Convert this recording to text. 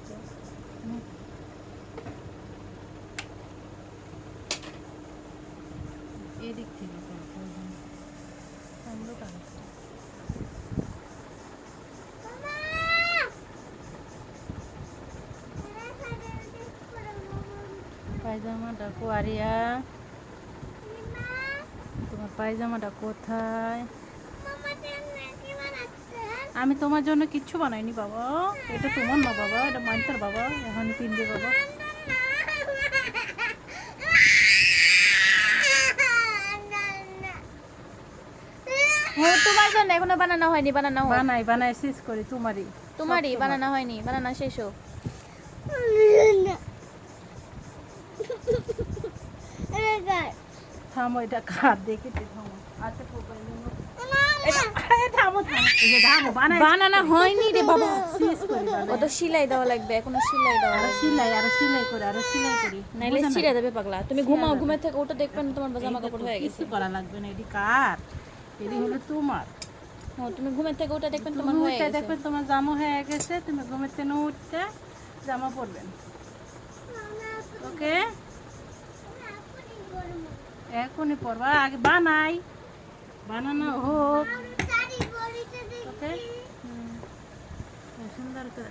তো এদিক থেকে আমরা কাগজটা পায়জামাটা কোয়ারিয়া, তোমার পায়জামাটা কোথায়? আমি তোমার জন্য কিচ্ছু বানাইনি বাবা, এটা তোমার না বাবা, এটা মাইন্টার বাবা, এখন কিনবে বাবা। ও তোমার জন্য এখনো বানানো হয়নি, বানানো হোক। বানাই শেষ করি তোমারই তোমারই বানানো হয়নি, বানানো শেষ হোক। থামো, এটা কার দেখে থামো। আচ্ছা থামো থামো, এই যে থামো, বানানো হয়নি রে বাবা, শেষ করি ও তো সেলাই দেওয়া লাগবে, এখনো সেলাই দেওয়া আরো লাগবে। সেলাই করে আরো সেলাই করি, নাইলে ছিঁড়ে যাবে পাগলা। তুমি ঘুমাও, ঘুমের থেকে ওটা দেখবেন তোমার জামা কাপড় হয়ে গেছে। কিছু করা লাগবে না, এটি কার, এটি হলো তোমার। ও তুমি ঘুমের থেকে ওটা দেখবেন তোমার তুমি হয়ে উঠতে গেছে। দেখবেন তোমার জামা হয়ে গেছে, তুমি ঘুমের থেকে উঠতে জামা পরবেন। ওকে, এখনই পরবা, আগে বানানো হোক। ওকে, সুন্দর করে